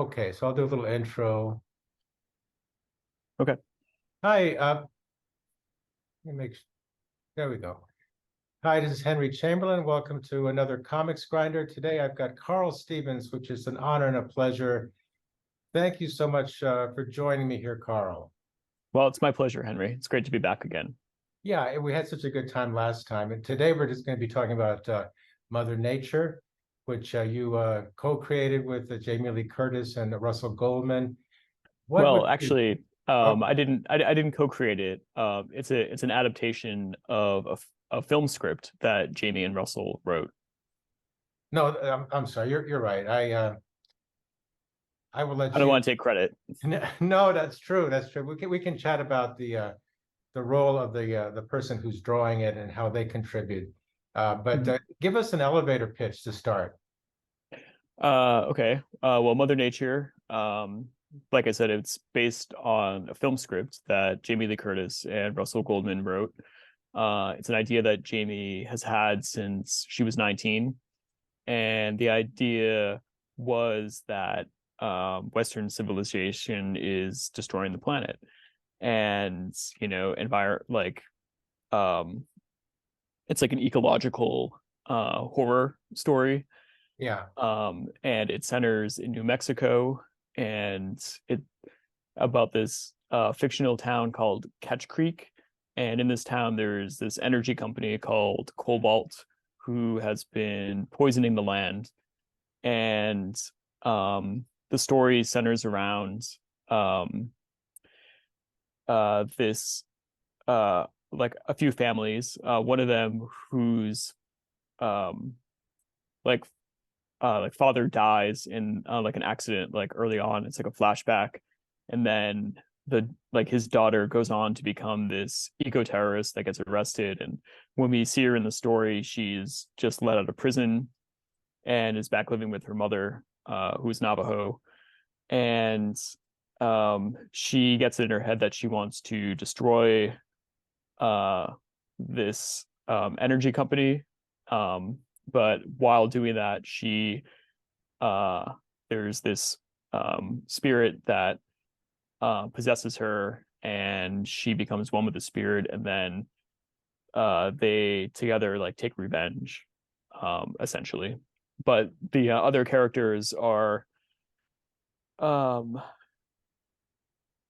Okay, so I'll do a little intro. Okay. Hi, let me make, there we go. Hi, this is Henry Chamberlain. Welcome to another Comics Grinder. Today I've got Karl Stevens, which is an honor and a pleasure. Thank you so much for joining me here, Karl. Well, it's my pleasure, Henry. It's great to be back again. Yeah, we had such a good time last time. And today we're just going to be talking about Mother Nature, which you co-created with Jamie Lee Curtis and Russell Goldman. What Well, would you, actually, oh, I didn't co-create it. It's an adaptation of a film script that Jamie and Russell wrote. no, I'm sorry, you're right. I will I let don't you. want to take credit. No, that's true. That's true. We can chat about the role of the person who's drawing it and how they contribute. But Mhm. give us an elevator pitch to start. Okay. Well, Mother Nature, like I said, it's based on a film script that Jamie Lee Curtis and Russell Goldman wrote. It's an idea that Jamie has had since she was 19. And the idea was that Western civilization is destroying the planet, and um, it's like an ecological horror story, Yeah. and it centers in New Mexico, and it about this fictional town called Ketch Creek. And in this town, there's this energy company called Cobalt who has been poisoning the land, and the story centers around um, this like a few families. One of them whose um, like like father dies in like an accident like early on. It's like a flashback, and then the like his daughter goes on to become this eco-terrorist that gets arrested. And when we see her in the story, she's just let out of prison and is back living with her mother, who's Navajo. And she gets it in her head that she wants to destroy uh, this energy company. But while doing that, she uh, there's this spirit that possesses her, and she becomes one with the spirit, and then they together like take revenge, essentially. But the other characters are um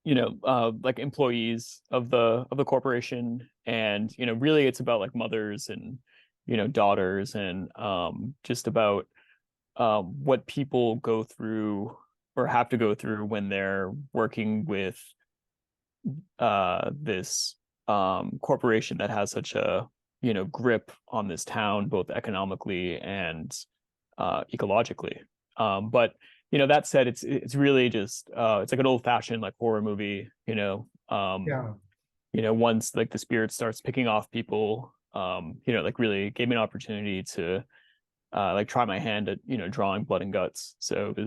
like employees of the corporation. And really it's about like mothers and daughters, and just about what people go through or have to go through when they're working with this corporation that has such a grip on this town, both economically and ecologically. But that said, it's really just it's like an old fashioned like horror movie. Yeah. Once like the spirit starts picking off people, like really gave me an opportunity to like try my hand at drawing blood and guts. So it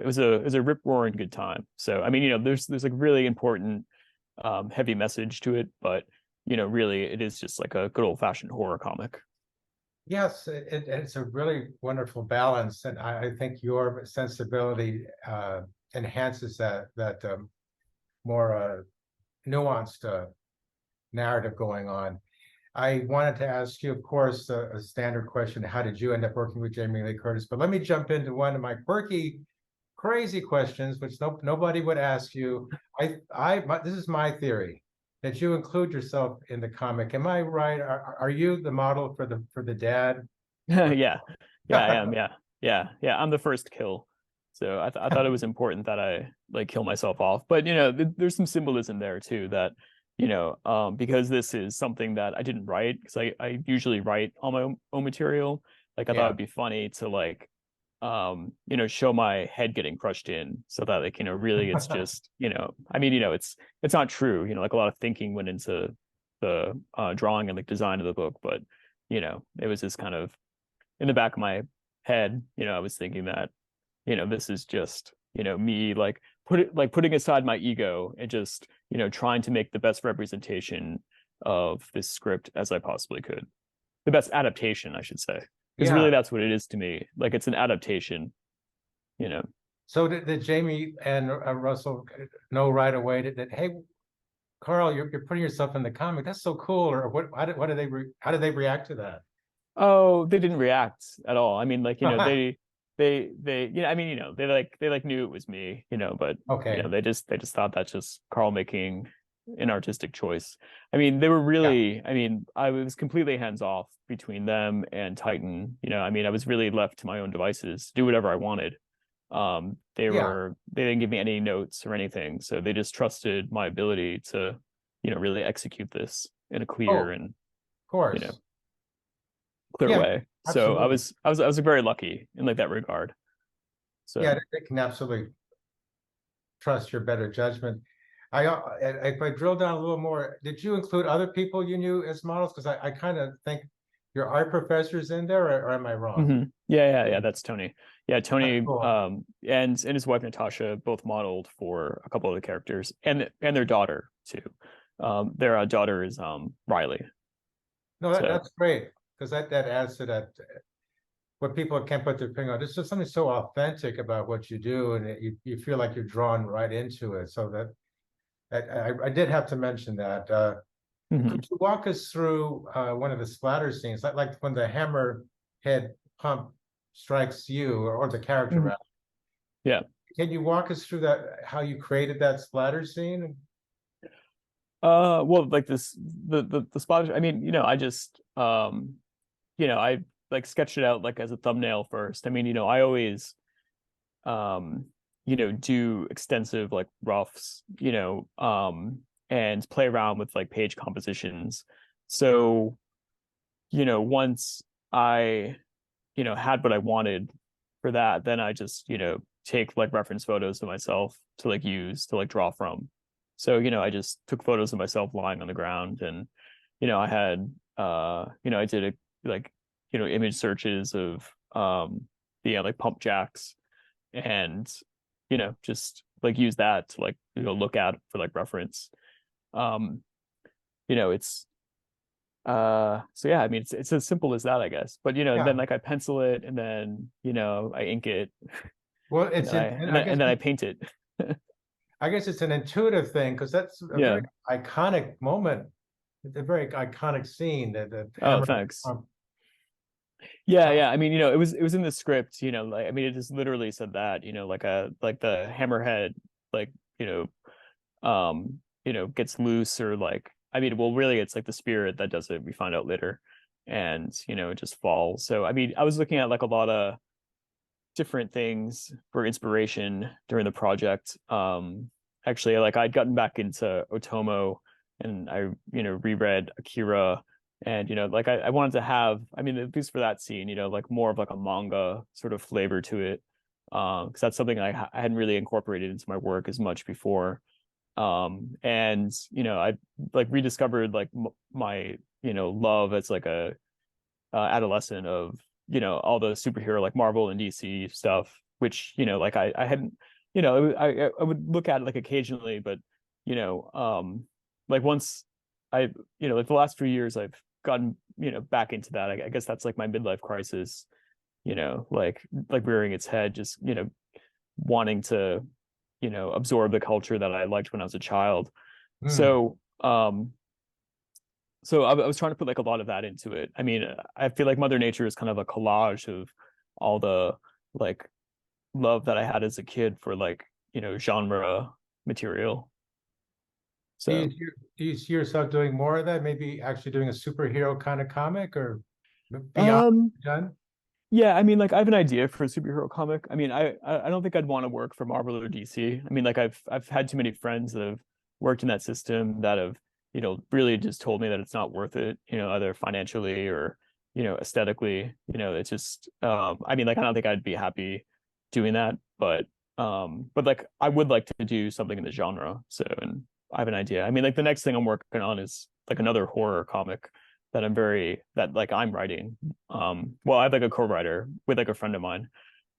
was a rip roaring good time. So I mean, there's like really important heavy message to it, but really it is just like a good old fashioned horror comic. Yes, it's a really wonderful balance, and I think your sensibility enhances that more nuanced narrative going on. I wanted to ask you, of course, a standard question: how did you end up working with Jamie Lee Curtis? But let me jump into one of my quirky, crazy questions, which nobody would ask you. This is my theory that you include yourself in the comic. Am I right? Are you the model for the dad? Yeah, yeah, I am. Yeah, yeah, yeah. I'm the first kill, so I thought it was important that I like kill myself off. But there's some symbolism there too, that because this is something that I didn't write, because I usually write all my own material. Like I thought Yeah. it'd be funny to like show my head getting crushed in, so that like really it's just I mean it's not true. Like a lot of thinking went into the drawing and like design of the book, but it was just kind of in the back of my head. I was thinking that, this is just, me like putting aside my ego and just, trying to make the best representation of this script as I possibly could. The best adaptation, I should say. Because really Yeah. that's what it is to me. Like it's an adaptation, you know. So did Jamie and Russell know right away that hey, Carl, you're putting yourself in the comic. That's so cool. Or what did how did they react to that? Oh, they didn't react at all. I mean, like, they, I mean, they like knew it was me, but Okay. they just thought that's just Carl making an artistic choice. I mean, they were Yeah. really, I mean, I was completely hands off between them and Titan. I mean, I was really left to my own devices, do whatever I wanted. Yeah. They didn't give me any notes or anything, so they just trusted my ability to, really execute this in a Oh, clear of and, you know, course. clear Yeah, way. So absolutely. I was very lucky in like that regard. Yeah, So they can absolutely trust your better judgment. If I drill down a little more, did you include other people you knew as models? Because I kind of think your art professor's in there, or am I wrong? yeah, that's Tony. Yeah, That's Tony cool. and his wife Natasha both modeled for a couple of the characters and their daughter too. Their daughter is Riley. No, So that's great because that adds to that what people can't put their finger on. It's just something so authentic about what you do, and you feel like you're drawn right into it. So I did have to mention that. mhm. Could you walk us through one of the splatter scenes, like when the hammer head pump strikes you or the character Mhm. rather? Yeah. Can you walk us through that, how you created that splatter scene? Well, like the spot. I mean, I just I like sketched it out like as a thumbnail first. I mean, I always um do extensive like roughs, and play around with like page compositions. So, once I, had what I wanted for that, then I just, take like reference photos of myself to like use to like draw from. So, I just took photos of myself lying on the ground and, I had I did like, image searches of the like pump jacks and, just like use that to like, look at for like reference. Um, it's so yeah, I mean it's as simple as that, I guess. But Yeah. then like I pencil it and then, I ink it Well, and and I guess then I paint it. it's an intuitive thing because that's a very Yeah. iconic moment. It's a very iconic scene that the Oh, hammer thanks. pump. Yeah, Uh, yeah. I mean, it was in the script, like I mean it just literally said that, like the hammerhead like, gets loose or like I mean, well really it's like the spirit that does it, we find out later. And, it just falls. So I mean, I was looking at like a lot of different things for inspiration during the project. Actually, like I'd gotten back into Otomo and I, reread Akira and, like I wanted to have, I mean, at least for that scene, like more of like a manga sort of flavor to it. Because that's something I hadn't really incorporated into my work as much before. And, I like rediscovered like my, love as like a adolescent of all the superhero like Marvel and DC stuff, which like I hadn't I would look at it like occasionally, but like once I like the last few years I've gotten back into that. I guess that's like my midlife crisis, like rearing its head, just wanting to absorb the culture that I liked when I was a child. hmm. So I was trying to put like a lot of that into it. I mean, I feel like Mother Nature is kind of a collage of all the like love that I had as a kid for like, genre material. So, Do you see yourself doing more of that? Maybe actually doing a superhero kind of comic or beyond um, done? yeah, I mean, like I have an idea for a superhero comic. I mean, I don't think I'd want to work for Marvel or DC. I mean, like I've had too many friends that have worked in that system that have, really just told me that it's not worth it, either financially or, aesthetically. It's just I mean, like I don't think I'd be happy doing that, but like I would like to do something in the genre. So, and I have an idea. I mean, like the next thing I'm working on is like another horror comic that like I'm writing. Well, I have like a co-writer with like a friend of mine.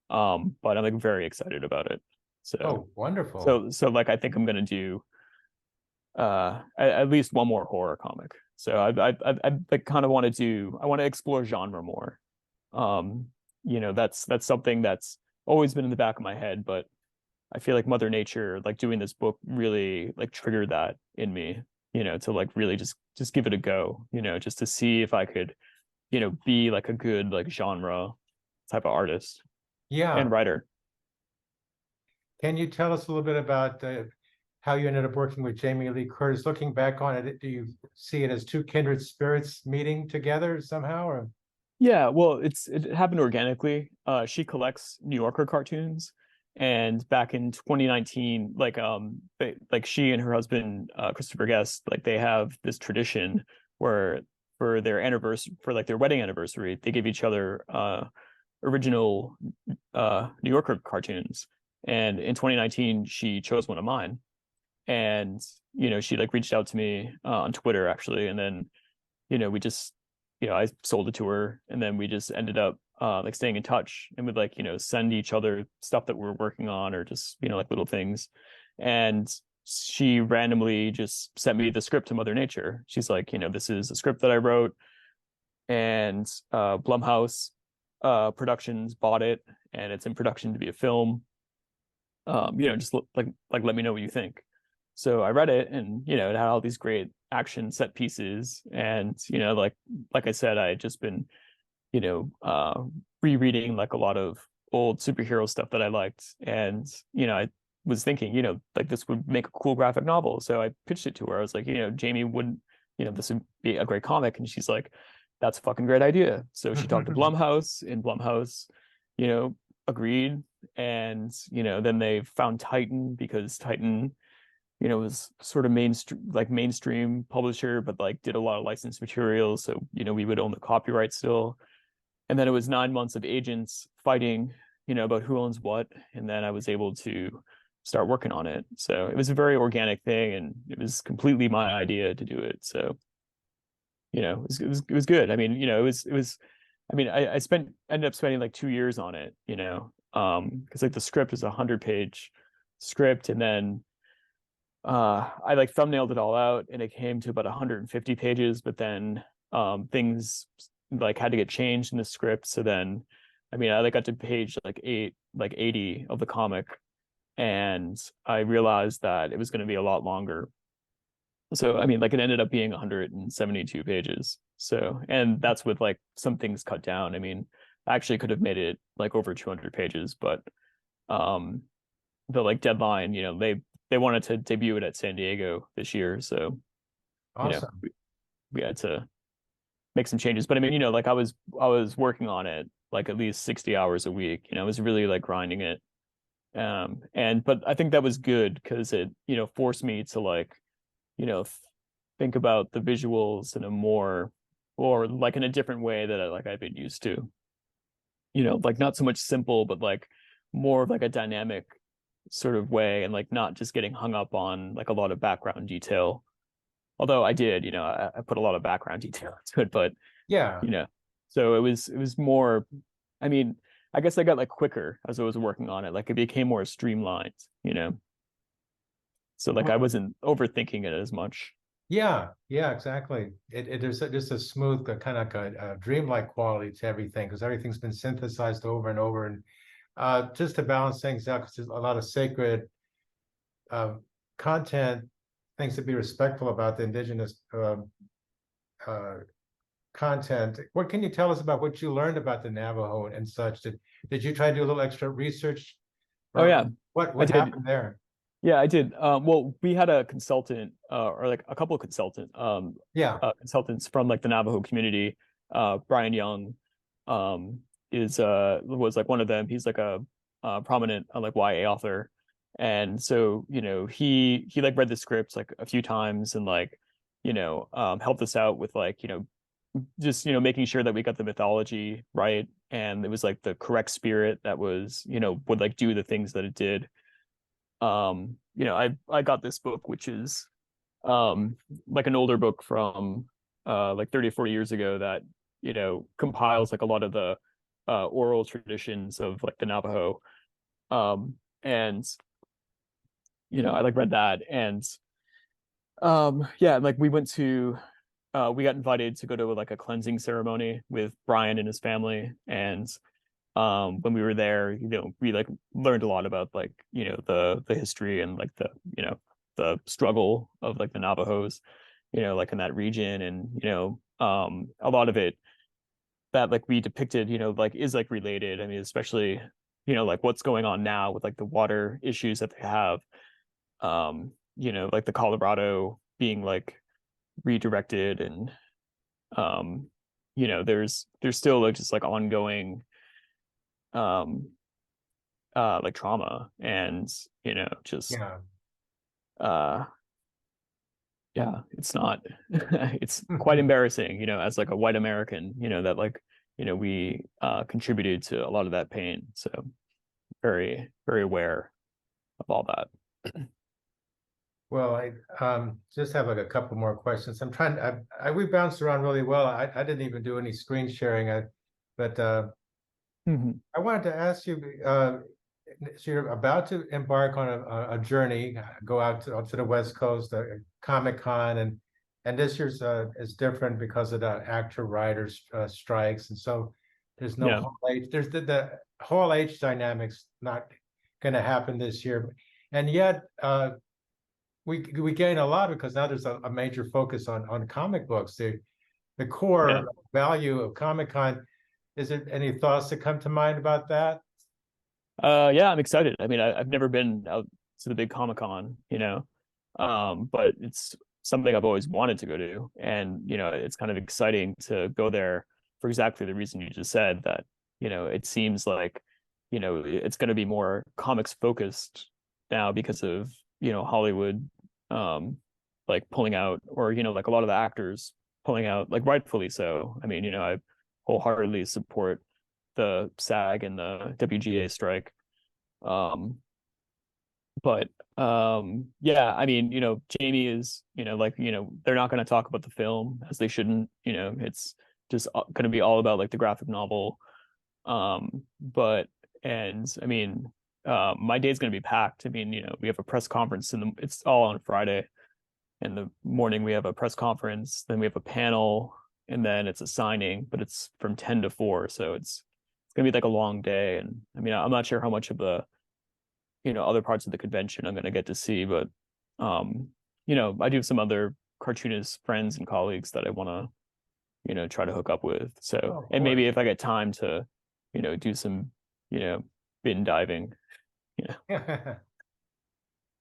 But I'm like very excited about it. So Oh, wonderful. so like I think I'm gonna do at least one more horror comic. So I like kind of want to I want to explore genre more. Um, that's something that's always been in the back of my head, but I feel like Mother Nature, like doing this book really like triggered that in me, to like really just give it a go, just to see if I could, be like a good like genre type of artist and Yeah. writer. Can you tell us a little bit about how you ended up working with Jamie Lee Curtis? Looking back on it, do you see it as two kindred spirits meeting together somehow? Or Yeah, well, it happened organically. She collects New Yorker cartoons, and back in 2019, like she and her husband Christopher Guest, like they have this tradition where for their anniversary, for like their wedding anniversary, they give each other original New Yorker cartoons. And in 2019, she chose one of mine, and she like reached out to me on Twitter actually, and then we just, I sold it to her, and then we just ended up like staying in touch and would like, send each other stuff that we're working on or just, like little things. And she randomly just sent me the script to Mother Nature. She's like, this is a script that I wrote, and Blumhouse Productions bought it, and it's in production to be a film. Just like let me know what you think. So I read it, and it had all these great action set pieces, and like I said, I had just been rereading like a lot of old superhero stuff that I liked, and I was thinking, like this would make a cool graphic novel. So I pitched it to her. I was like, Jamie wouldn't, this would be a great comic, and she's like, that's a fucking great idea. So she talked to Blumhouse, and Blumhouse, you know, agreed, and then they found Titan because Titan was sort of mainstream publisher, but like did a lot of licensed materials. So, we would own the copyright still. And then it was 9 months of agents fighting, about who owns what. And then I was able to start working on it. So it was a very organic thing, and it was completely my idea to do it. So, it was good. I mean, I mean, I ended up spending like 2 years on it, because like the script is 100-page script, and then I like thumbnailed it all out, and it came to about 150 pages, but then things like had to get changed in the script. So then, I mean, I like got to page like 80 of the comic, and I realized that it was going to be a lot longer. So I mean, like it ended up being 172 pages. So, and that's with like some things cut down. I mean, I actually could have made it like over 200 pages, but um the like deadline, they wanted to debut it at San Diego this year, so you know awesome. we had to make some changes. But I mean, like I was working on it like at least 60 hours a week. I was really like grinding it. And but I think that was good because it, forced me to like, you know, think about the visuals in a more, or like in a different way that I've been used to. Like not so much simple, but like more of like a dynamic sort of way, and like not just getting hung up on like a lot of background detail. Although I did, I put a lot of background detail into it, but Yeah. you know, so it was more. I mean, I guess I got like quicker as I was working on it. Like it became more streamlined, so like I Well, wasn't overthinking it as much. yeah, yeah, exactly. It is just a smooth, kind of like a dreamlike quality to everything because everything's been synthesized over and over. And just to balance things out, because there's a lot of sacred uh, content, things to be respectful about the indigenous uh, content. What can you tell us about what you learned about the Navajo and such? Did you try to do a little extra research, Oh or yeah, I what did. happened there? Yeah, I did. Well, we had a consultant, or like a couple of Yeah, consultants from like the Navajo community. Brian Young, um, was like one of them. He's like a prominent like YA author, and so he like read the scripts like a few times, and like helped us out with like just making sure that we got the mythology right, and it was like the correct spirit that was would like do the things that it did. I got this book, which is like an older book from like 30 or 40 years ago that compiles like a lot of the oral traditions of like the Navajo. And I like read that, and yeah, like we got invited to go to like a cleansing ceremony with Brian and his family, and when we were there, we like learned a lot about like, the history and like the struggle of like the Navajos, like in that region. And, a lot of it that like we depicted, like is like related. I mean, especially, like what's going on now with like the water issues that they have, like the Colorado being like redirected. And, um, there's still like just like ongoing, um, like trauma. And, just, Yeah. uh, yeah, it's not, it's quite embarrassing, as like a white American, that like, we contributed to a lot of that pain. So very, very aware of all that. Well, I just have like a couple more questions. I'm trying. We bounced around really well. I didn't even do any screen sharing. But Mhm. I wanted to ask you. So you're about to embark on a journey, go out to the West Coast, Comic-Con, and this year's is different because of the actor writers strikes, and so there's no Yeah. Hall H. There's the Hall H dynamics not going to happen this year, and yet we gain a lot because now there's a major focus on comic books. The Yeah. core value of Comic-Con. Is there any thoughts that come to mind about that? Yeah, I'm excited. I mean, I've never been out to the big Comic Con, but it's something I've always wanted to go to. And, it's kind of exciting to go there for exactly the reason you just said that, it seems like, it's going to be more comics focused now because of, Hollywood, um, like pulling out, or, like a lot of the actors pulling out, like rightfully so. I mean, I wholeheartedly support the SAG and the WGA strike. Um, but yeah, I mean, Jamie is, like, they're not going to talk about the film, as they shouldn't. It's just going to be all about like the graphic novel. But and I mean, my day's going to be packed. I mean, we have a press conference it's all on Friday. In the morning we have a press conference, then we have a panel, and then it's a signing, but it's from 10 to 4, so it's gonna be like a long day. And I mean, I'm not sure how much of the, other parts of the convention I'm gonna get to see, but um, I do have some other cartoonist friends and colleagues that I want to, try to hook up with. Oh, So, of and maybe course. if I get time to, do some, bin diving, you know.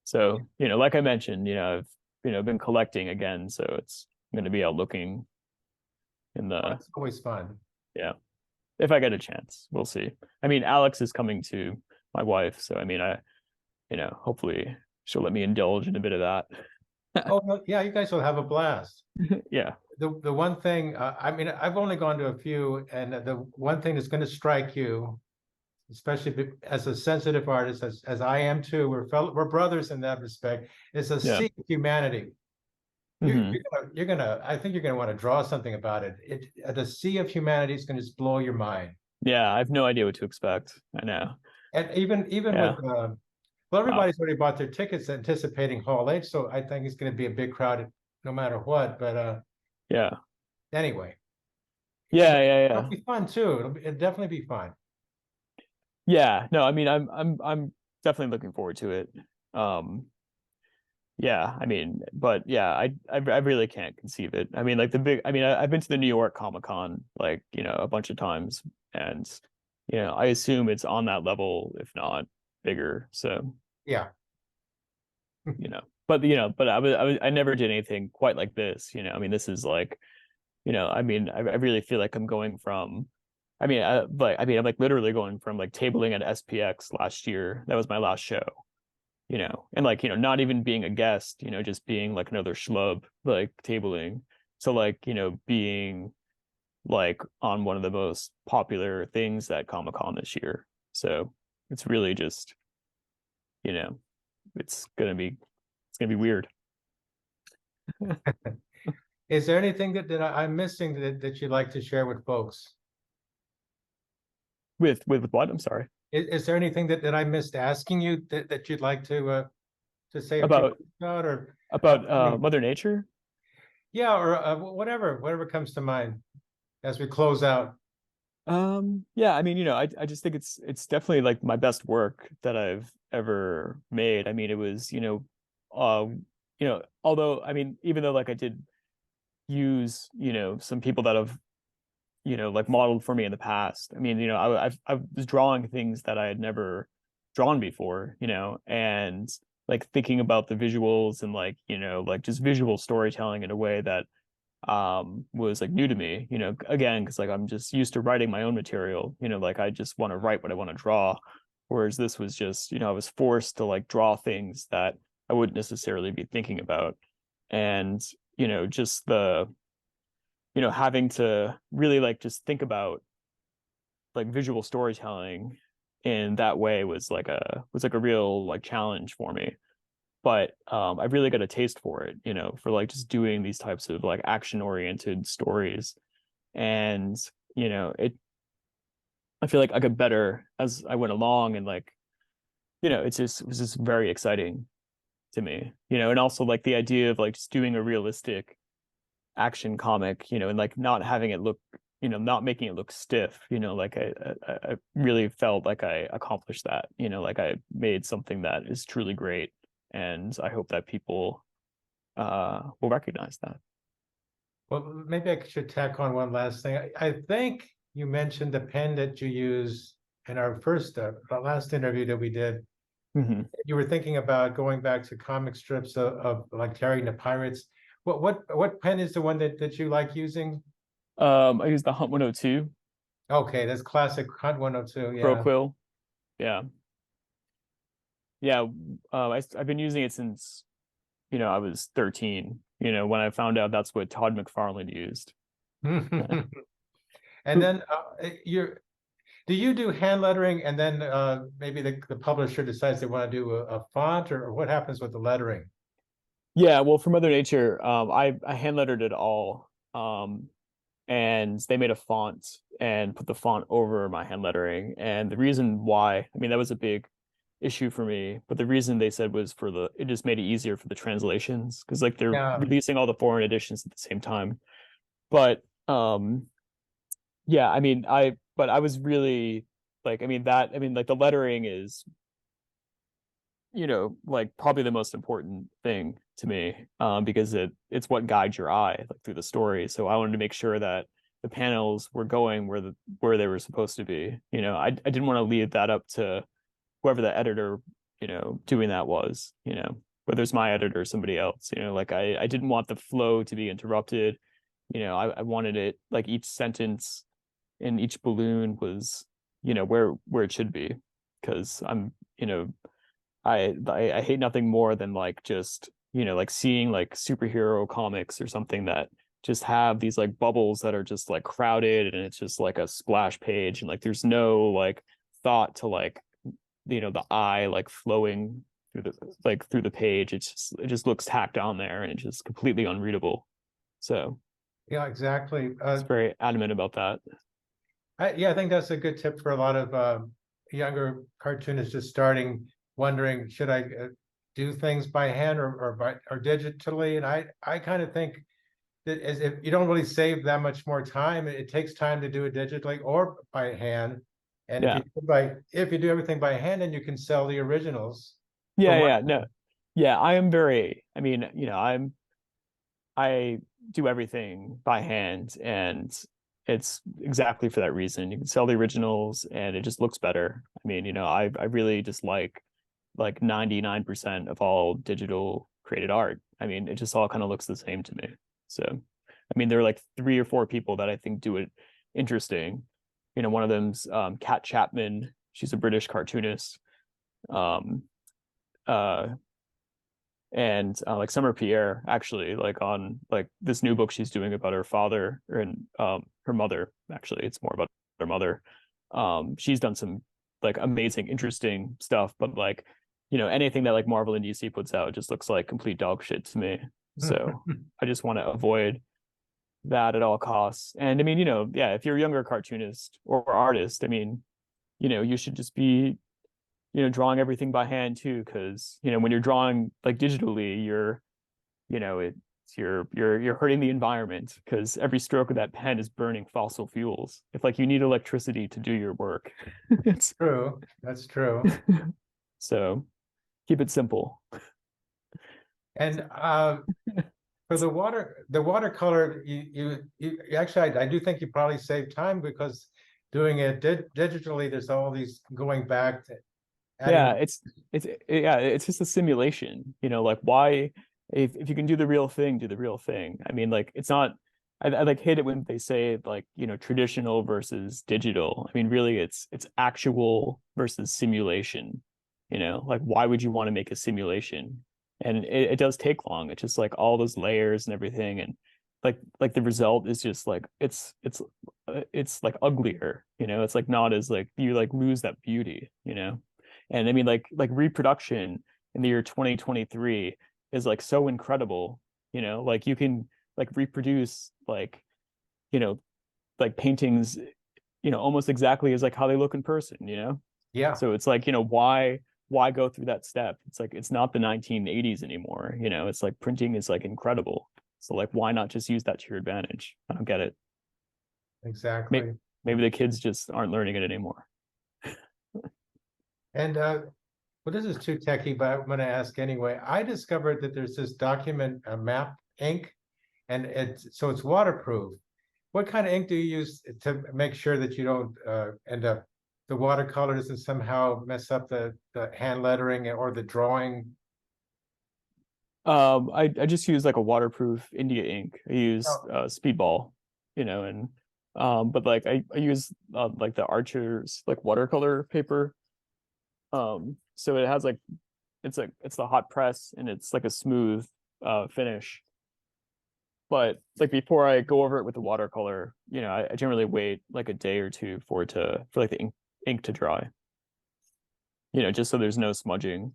So, like I mentioned, I've, been collecting again, so it's going to be out looking in Oh, the, it's always fun. yeah, if I get a chance, we'll see. I mean, Alex is coming to, my wife, so I mean, hopefully she'll let me indulge in a bit of that. Oh, no, yeah, you guys will have a blast. Yeah, The one thing, I mean, I've only gone to a few, and the one thing that's going to strike you, especially as a sensitive artist, as I am too, we're brothers in that respect, is a yeah. sea of humanity. Hmm. I think you're gonna want to draw something about it. The sea of humanity is going to just blow your mind. Yeah, I have no idea what to expect. I know. And even with Yeah. well, Wow. everybody's already bought their tickets anticipating Hall H, so I think it's going to be a big crowd no matter what. But Yeah. anyway, Yeah, yeah, it'll yeah. be fun too. It'll definitely be fun. Yeah. No, I mean, I'm definitely looking forward to it. Um, Yeah, I mean, but yeah, I really can't conceive it. I mean, like I mean, I've been to the New York Comic Con like, a bunch of times, and I assume it's on that level, if not bigger. So, Yeah. but I never did anything quite like this. I mean, this is like, I mean, I really feel like I'm going from, I'm like literally going from like tabling at SPX last year. That was my last show, and like, not even being a guest, just being like another schlub, like tabling. So like, being like on one of the most popular things at Comic Con this year. So it's really just, you know, it's gonna be weird. Is there anything that I'm missing that you'd like to share with folks? With what? I'm sorry. Is there anything that I missed asking you that you'd like to say a few About words about, or I about mean, Mother Nature. yeah, or whatever comes to mind as we close out. Yeah, I mean, I just think it's definitely like my best work that I've ever made. I mean, it was, although I mean, even though like I did use, some people that have, like modeled for me in the past. I mean, I was drawing things that I had never drawn before, and like thinking about the visuals and like, like just visual storytelling in a way that was like new to me, again, because like I'm just used to writing my own material, like I just want to write what I want to draw, whereas this was just, I was forced to like draw things that I wouldn't necessarily be thinking about. And just the, having to really like just think about like visual storytelling in that way was like a real like challenge for me. But I really got a taste for it, for like just doing these types of like action oriented stories. And it I feel like I got better as I went along, and like, it was just very exciting to me, and also like the idea of like just doing a realistic action comic, and like not having it look, not making it look stiff, like I really felt like I accomplished that, like I made something that is truly great, and I hope that people will recognize that. Well, maybe I should tack on one last thing. I think you mentioned the pen that you use in our last interview that we did. Hmm. You were thinking about going back to comic strips of like Terry and the Pirates. What pen is the one that you like using? I use the Hunt 102 Okay, that's classic Hunt 102. Pro Yeah. Quill. Yeah, yeah. I've been using it since, I was 13, when I found out that's what Todd McFarlane used. And then you're do you do hand lettering and then maybe the publisher decides they want to do a font or what happens with the lettering? Yeah, well, for Mother Nature, I hand lettered it all, and they made a font and put the font over my hand lettering. And the reason why, I mean, that was a big issue for me, but the reason they said was it just made it easier for the translations, because like they're Yeah. releasing all the foreign editions at the same time. But yeah, I mean, but I was really like, I mean, like the lettering is, like probably the most important thing to me, because it's what guides your eye like through the story. So I wanted to make sure that the panels were going where they were supposed to be. I didn't want to leave that up to whoever the editor, doing that was, whether it's my editor or somebody else. Like I didn't want the flow to be interrupted. I wanted it like each sentence in each balloon was, where it should be, because I hate nothing more than like just, like seeing like superhero comics or something that just have these like bubbles that are just like crowded, and it's just like a splash page, and like there's no like thought to like, the eye like flowing through the page. It just looks tacked on there, and it's just completely unreadable. So Yeah, exactly. it's very adamant about that. Yeah, I think that's a good tip for a lot of younger cartoonists just starting, wondering, should I do things by hand or digitally? And I kind of think that as if you don't really save that much more time, it takes time to do it digitally or by hand. And Yeah. if you do everything by hand, then you can sell the originals for Yeah, one. yeah, no. Yeah, I am very, I mean, I do everything by hand, and it's exactly for that reason. You can sell the originals and it just looks better. I mean, I really just like 99% of all digital created art. I mean, it just all kind of looks the same to me. So, I mean, there are like three or four people that I think do it interesting. One of them's Kat Chapman. She's a British cartoonist. Um, uh, and like Summer Pierre, actually, like on like this new book she's doing about her father and her mother. Actually, it's more about her mother. She's done some like amazing, interesting stuff, but like, anything that like Marvel and DC puts out just looks like complete dog shit to me. So I just want to avoid that at all costs. And I mean, yeah, if you're a younger cartoonist or artist, I mean, you should just be, drawing everything by hand too, because when you're drawing like digitally, you're, it So you're hurting the environment because every stroke of that pen is burning fossil fuels. If like you need electricity to do your work. It's True. That's true. so keep it simple. And for the watercolor, you actually, I do think you probably save time because doing it digitally, there's all these going back to Yeah, adding. it's just a simulation, like why if you can do the real thing, do the real thing. I mean, like it's not I like hate it when they say like, traditional versus digital. I mean, really it's actual versus simulation. Like why would you want to make a simulation? And it does take long. It's just like all those layers and everything, and like the result is just like it's like uglier, it's like not as like you like lose that beauty. And I mean, like reproduction in the year 2023 is like so incredible, like you can like reproduce you know, like paintings, almost exactly as like how they look in person. Yeah, So it's like, why go through that step? It's like it's not the 1980s anymore, it's like printing is like incredible. So like why not just use that to your advantage? I don't get it. Maybe, exactly. maybe the kids just aren't learning it anymore. And well, this is too techy, but I'm going to ask anyway. I discovered that there's this document map ink, and it's waterproof. What kind of ink do you use to make sure that you don't end up the watercolor doesn't somehow mess up the hand lettering or the drawing? I just use like a waterproof India ink. I use Oh, Speedball, and but like I use like the Archer's like watercolor paper. So it has like it's the hot press and it's like a smooth finish. But like before I go over it with the watercolor, I generally wait like a day or two for like the ink to dry, just so there's no smudging.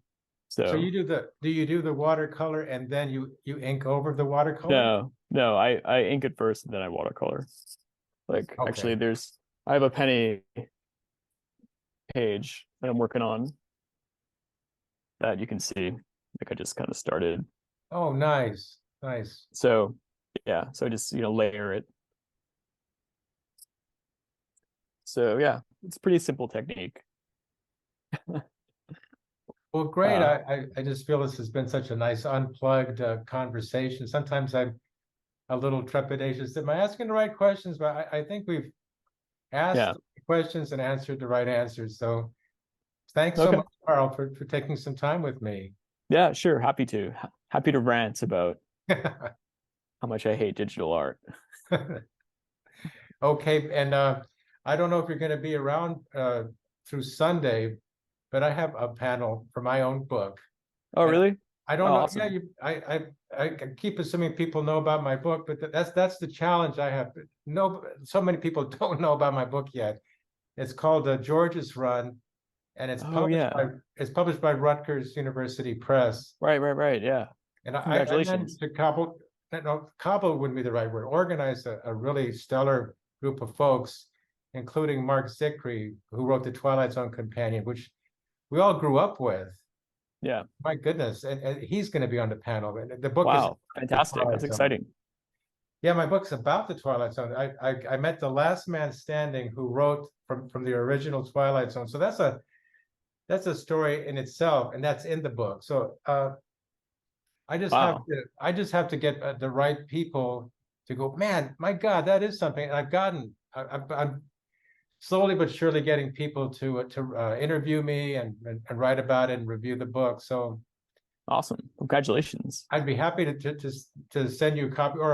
so So do you do the watercolor and then you ink over the watercolor? no, I ink it first and then I watercolor. Like Okay. actually I have a penny page that I'm working on that you can see. Like I just kind of started. Oh, nice, nice. So yeah, so I just layer it. So yeah, it's a pretty simple technique. Well, great. Uh I just feel this has been such a nice unplugged conversation. Sometimes I'm a little trepidatious. Am I asking the right questions? But I think we've yeah. asked questions and answered the right answers. So thanks so Okay. much, Carl, for taking some time with me. Yeah, sure. Happy to. Happy to rant about how much I hate digital art. Okay, and I don't know if you're going to be around through Sunday, but I have a panel for my own book, Oh, and really? I Oh, don't know. Yeah, awesome. I keep assuming people know about my book, but that's the challenge I have. No, so many people don't know about my book yet. It's called George's Run, and Oh, yeah. it's published by Rutgers University Press. Right. Yeah. And I managed Congratulations. to cobble, no, cobble wouldn't be the right word, organize a really stellar group of folks, including Mark Zickrey, who wrote the Twilight Zone Companion, which we all grew up with. Yeah. My goodness, and he's going to be on the panel. And the book is Wow. the Fantastic. Twilight That's Zone. exciting. Yeah, my book's about the Twilight Zone. I met the last man standing who wrote from the original Twilight Zone. So that's a story in itself, and that's in the book. So Wow. I just have to get the right people to go, man, my God, that is something. And I'm slowly but surely getting people to interview me and write about it and review the book. So Awesome. Congratulations. I'd be happy to send you a copy, or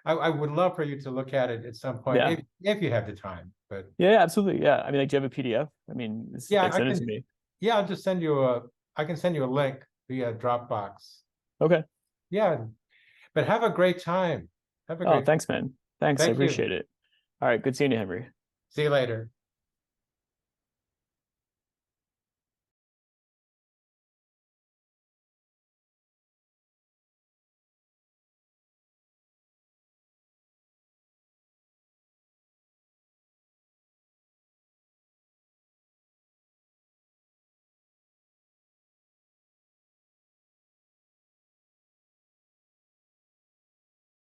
I would love for you to look at it at some point Yeah. if you have the time. But Yeah, absolutely. Yeah. I mean, like, do you have a PDF? I mean, yeah, like I send it can. to me. Yeah, I'll just send you a. I can send you a link via Dropbox. Okay. Yeah, but have a great time. Have a Oh, great. thanks, man. Thanks. I Thank you. appreciate it. All right. Good seeing you, Henry. See you later.